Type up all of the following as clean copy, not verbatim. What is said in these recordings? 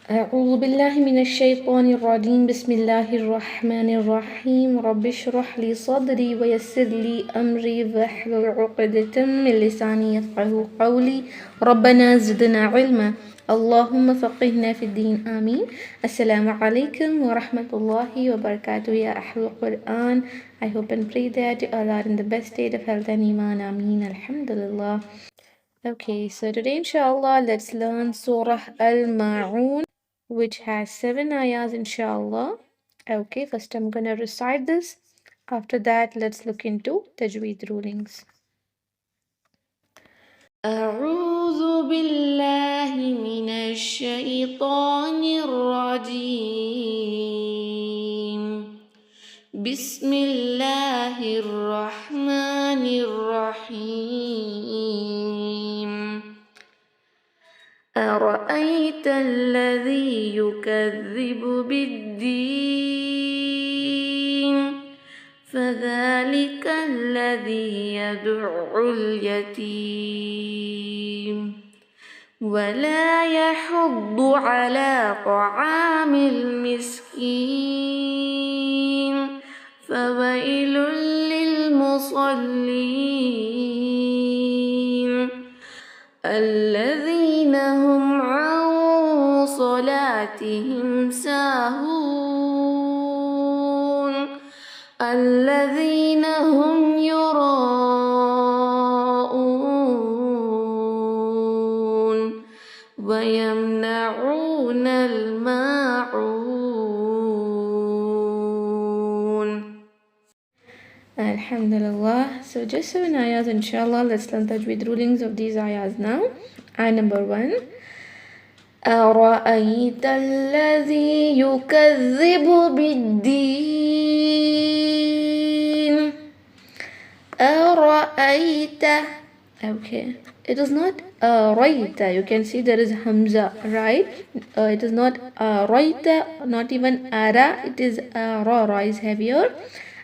أعوذ بالله من الشيطان الرجيم بسم الله الرحمن الرحيم رب اشرح لي صدري ويسر لي أمري واحلل عقدة من لساني يفقهوا قولي ربنا زدنا علما اللهم فقهنا في الدين آمين. Assalamu alaikum wa rahmatullahi wa barakatuh ya Ahlul Quran. I hope and pray that you all are in the best state of health and iman. Ameen. Alhamdulillah. Okay, so today inshallah let's learn Surah Al-Maoon, which has 7 ayahs inshallah. Okay, first I'm gonna recite this. After that, let's look into Tajweed rulings. أعوذ بالله من الشيطان الرجيم بسم الله الرحمن الرحيم أرأيت الذي يكذب بالدين فذلك الذي يدع اليتيم ولا يحض على طعام المسكين فويل للمصلين الذين هم عن صلاتهم ساهون الذين هم يراءون ويمنعون الماعون. Alhamdulillah. So just 7 ayahs inshallah. Let's learn Tajweed rulings of these ayahs now. Ayah number 1. أرأيت الذي يكذب بالدين أرأيت. Okay, it is not Raita. You can see there is Hamza, right? It is not Raita, not even Ara. It is Ra is heavier.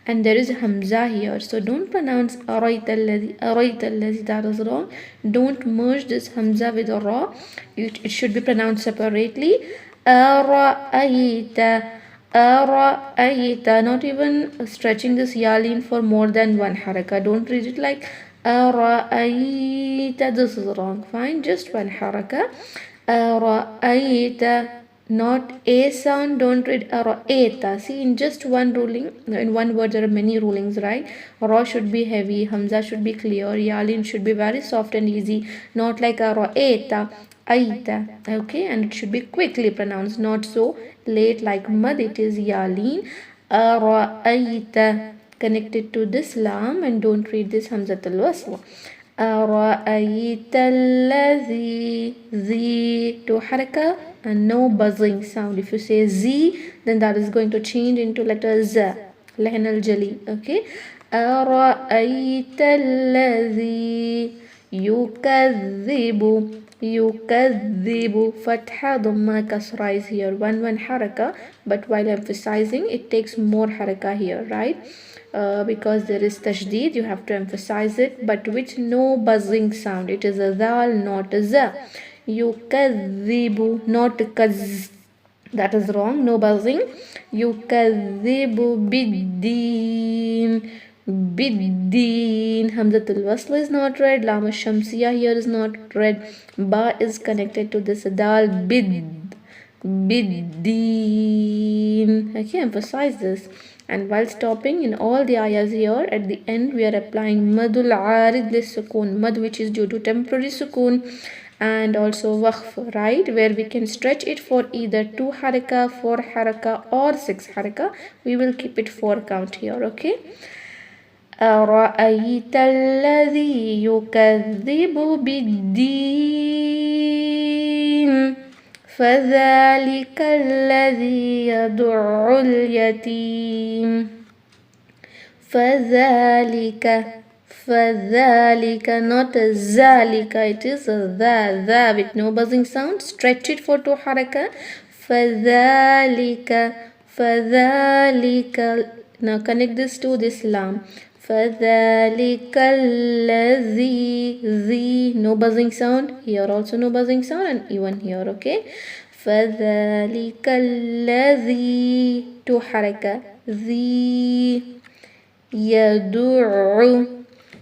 And there is Hamza here. So don't pronounce Araita alladhi, that is wrong. Don't merge this Hamza with a Ra. It should be pronounced separately. Araita, Araita. Not even stretching this Yalin for more than one haraka. Don't read it like Araita. This is wrong. Fine, just one haraka. Araita. Not a sound, don't read Eta. See, in just one ruling, in one word there are many rulings, right? Ra should be heavy, Hamza should be clear, Yalin should be very soft and easy, not like Eta, Aita, okay? And it should be quickly pronounced, not so late like Mad, it is Yalin, Aita, connected to this Lam, and don't read this Hamzatul Wasl. أرأيت الذي ذي to haraka and no buzzing sound. If you say Z, then that is going to change into letter Z, لحن الجلي. Okay. أرأيت الذي يكذب fatha dhamma kasra is here, one haraka, but while emphasizing it takes more haraka here, right? Because there is tajdeed, you have to emphasize it, but with no buzzing sound. It is a dal, not a za. Yukadhibu, not kaz. That is wrong, no buzzing. Yukadhibu biddin. Biddin. Hamzatul wasl is not read. Lam shamsiya here is not read. Ba is connected to this dal. Biddin. Okay, emphasize this. And while stopping in all the ayahs here, at the end we are applying madul arid lis sukun, mad which is due to temporary sukun, and also waqf, right, where we can stretch it for either 2 haraka, 4 haraka or 6 haraka. We will keep it 4 count here, okay? أرأيت الذي يكذب بالدين فذلك الذي يدع اليتيم فذلك not ذلك, it is the with no buzzing sound. Stretch it for 2 haraka. فذلك now connect this to this lam. فَذَلِكَ الَّذِي no buzzing sound, here also no buzzing sound, and even here, okay? فذلك الذي to حركة ذي يدعو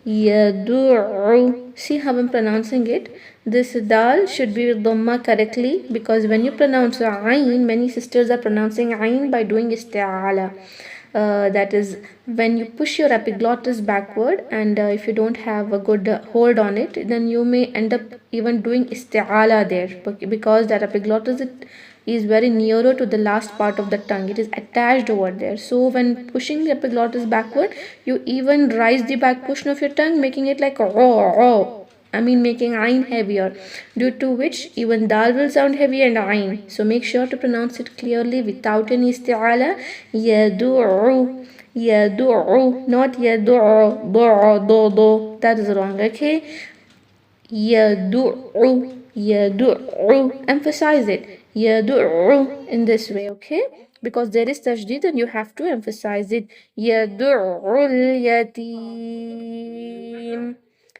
يدعو. See how I'm pronouncing it? This dal should be with dhamma correctly, because when you pronounce ayn, many sisters are pronouncing ayn by doing isti'ala. That is when you push your epiglottis backward, and if you don't have a good hold on it, then you may end up even doing isti'ala there, because that epiglottis is very nearer to the last part of the tongue. It is attached over there. So when pushing the epiglottis backward, you even rise the back portion of your tongue, making it like making ayn heavier, due to which even dal will sound heavy and ayn. So make sure to pronounce it clearly without any isti'ala. Yadu'u, yadu'u, not yadu'u, do. That is wrong, okay? Yadu'u, yadu'u. Emphasize it. Yadu'u in this way, okay? Because there is tajdeed and you have to emphasize it. Yadu'ul yatim.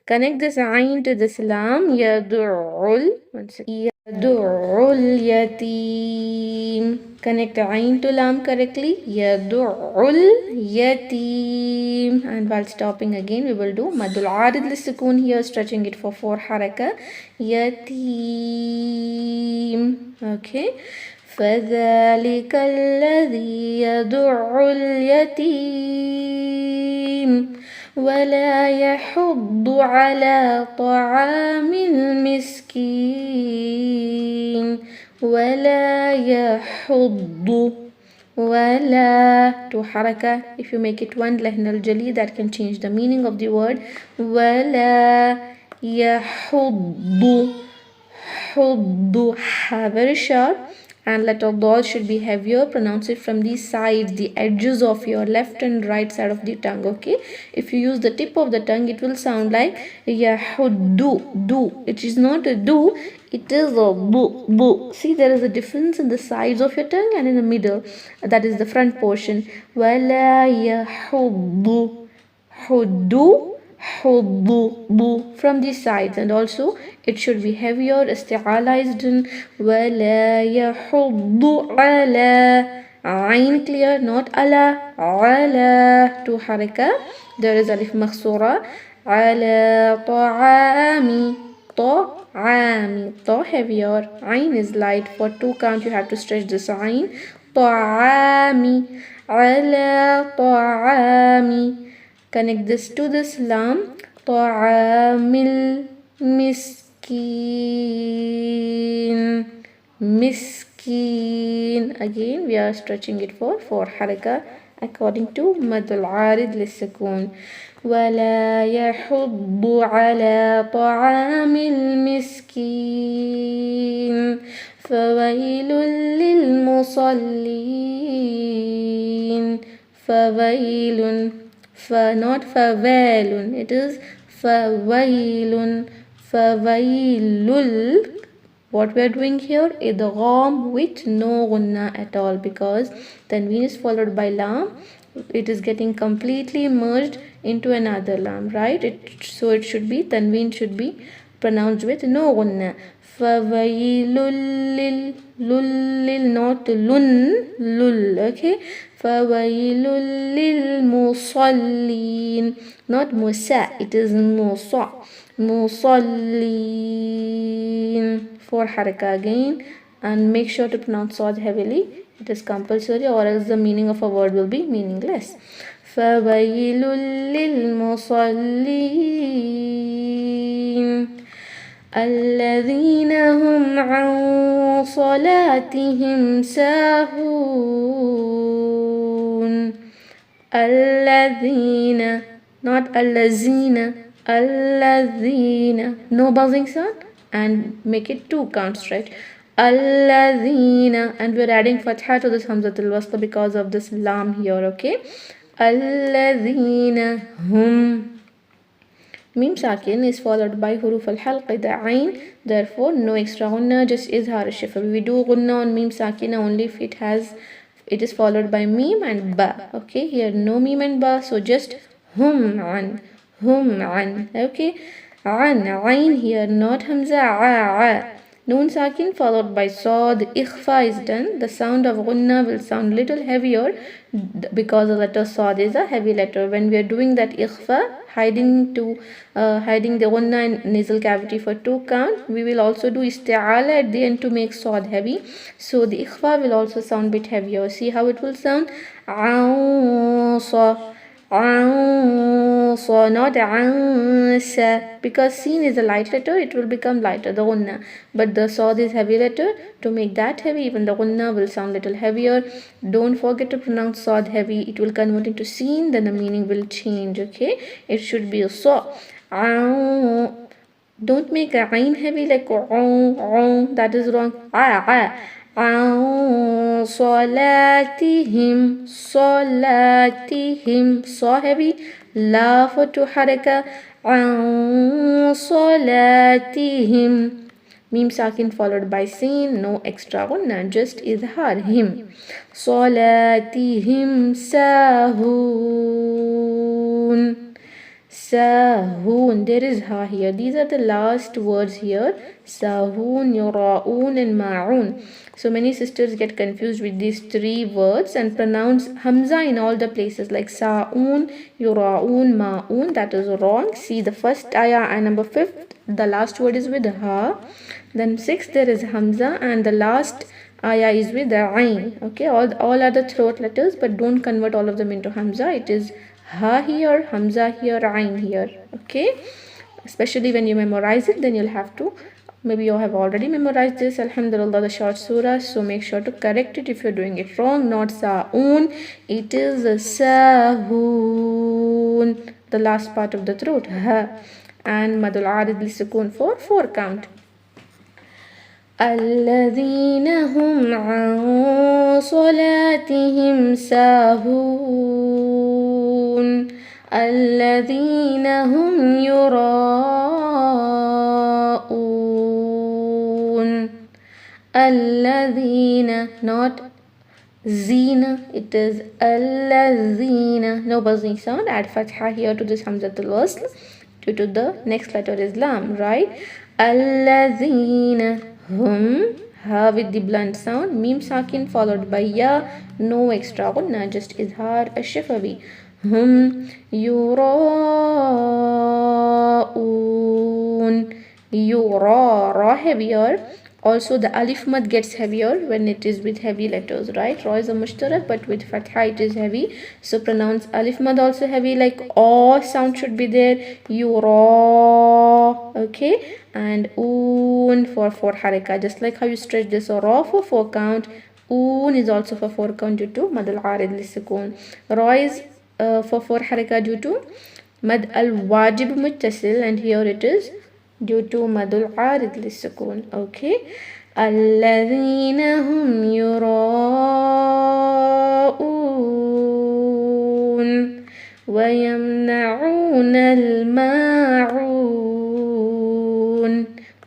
Connect this ayn to this lam. Yadu'ul. Yadu'ul yatim. Connect ayn to lam correctly. Yadu'ul yatim. And while stopping again, we will do madul arid lisukun here, stretching it for 4 haraka. Yatim. Okay. فذلك الذي يدع اليتيم ولا يحض على طعام المسكين ولا يحض ولا to haraka. If you make it one lahn al-jali, that can change the meaning of the word. ولا يحض حض, very sharp, and letter dal should be heavier. Pronounce it from the sides, the edges of your left and right side of the tongue, okay? If you use the tip of the tongue, it will sound like yahuddu, do. It is not a do, it is a bu. See, there is a difference in the sides of your tongue and in the middle. That is the front portion. Wala yahuddu, huddu, hubbu from the sides, and also it should be heavier, isti'alized in wala yahubbu ala. Ayn clear, not ala. Ala to haraka. There is alif makhsura. Ala ta'ami. Ta'ami. Ta heavier. Ayn is light. For 2 count you have to stretch this ayn. Ta'ami. Ala ta'ami. Connect this to this lam. Ta'amil miskin. Miskin. Again, we are stretching it for 4 haraka according to madul arid lisukun. ولا يحض على طعام المسكين فويل للمصلين. فويل, not fawailun, it is fawailun. Fawailul. What we are doing here, idgham with no gunna at all, because tanween is followed by lam. It is getting completely merged into another lam, right? So it should be, tanween should be pronounced with no gunna. Fawailul lil, lul, not lun, lul, okay? Fawailul lil musallin, not musa, it is musa. Musallin. 4 haraka again, and make sure to pronounce sad heavily. It is compulsory, or else the meaning of a word will be meaningless. Fawailul lil musallin الذين هم عن صلاتهم ساهون. الذين, not الذين. الذين, no buzzing sound, and make it 2 count stretch. Alladhina, and we're adding fatha to this hamzatul wasl because of this lam here, okay? Alladhina hum. Mim sakin is followed by huruf al-halq, the ayn, therefore no extra gunna, just izhar al-shifr. We do gunna on mim sakina only if it is followed by mim and ba, okay? Here no mim and ba, so just hum an, okay? An, ayn here, not hamza, a. Noon sakin followed by saw. The ikhfa is done. The sound of gunna will sound little heavier because the letter sad is a heavy letter. When we are doing that ikhfa, hiding the gunna in nasal cavity for 2 count, we will also do isti'ala at the end to make sad heavy. So the ikhfa will also sound bit heavier. See how it will sound? So not ansa, because sin is a light letter, it will become lighter, the gunna, but the sad is heavy letter. To make that heavy, even the gunna will sound little heavier. Don't forget to pronounce sad heavy. It will convert into sin, then the meaning will change. Okay, it should be a saw. Don't make a ain heavy like that is wrong. صلاتهم saw heavy, la for 2 haraka. صلاتهم, mim sakin followed by sin, no extra gunna, just izhar him. صلاتهم sahun. Sahun, there is ha here. These are the last words here. Sahun, yura'un and ma'un. So many sisters get confused with these 3 words and pronounce hamza in all the places like sa'un, yura'un, ma'un. That is wrong. See the first ayah and number 5th, the last word is with ha. Then 6th there is hamza and the last ayah is with the ain. Okay, all are the throat letters, but don't convert all of them into hamza. It is ha here, hamza here, ain here. Okay, especially when you memorize it, then you'll have to, maybe you have already memorized this, alhamdulillah, the short surah, so make sure to correct it if you're doing it wrong. Not sa'un, it is sahun, the last part of the throat, ha. And madul arid li sukun for 4 count. الذين هم عن صلاتهم ساهون الذين هم يراءون الذين, not zina, it is الذين, no buzzing sound. Add fatha here to this hamzatul wasl due to the next letter is lam, right? الذين hum, ha with the blunt sound, mim sakin followed by ya, no extra gunna, just izhar ash-shafawi. Hum yura'un, ra heavier. Also the alif mad gets heavier when it is with heavy letters, right? Ra is a mushtarak, but with fatha it is heavy, so pronounce alif mad also heavy, like o sound should be there, yura. Okay, and oon for 4 haraka, just like how you stretch this ra for 4 count, oon is also for 4 count due to mad al arid li sukun. Ra is for 4 haraka due to mad al wajib muttasil, and here it is due to madul arid li sukun. Okay, alladhina hum yura'un wa yamna'una al-ma'un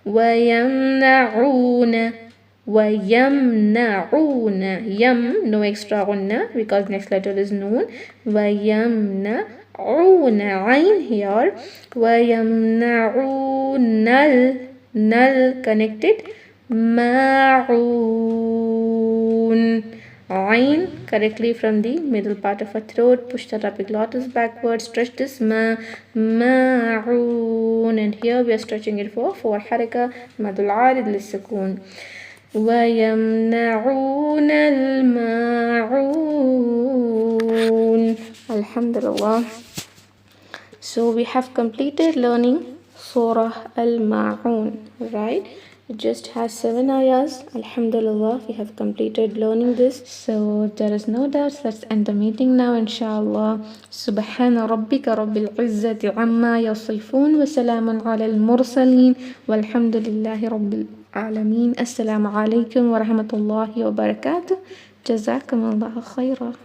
wa yamna'una yam, no extra gunna because next letter is noon. Wa yamna'una ain here, وَيَمْنَعُونَ null connected, ma'un, ain correctly from the middle part of a throat, push the epiglottis backward, stretch this ma'un, and here we are stretching it for 4 haraka, madul arid lissakun. وَيَمْنَعُونَ الْمَاعُونَ. Alhamdulillah. So we have completed learning Surah Al-Maoon, right? It just has 7 ayahs. Alhamdulillah, we have completed learning this. So if there is no doubt, let's end the meeting now, inshallah. Subhana rabbika rabbil izzati amma yasifun wa salamun ala al-mursaleen walhamdulillahi rabbil alameen. Assalamu alaikum wa rahmatullahi wa barakatuh. Jazakumullahu khairan.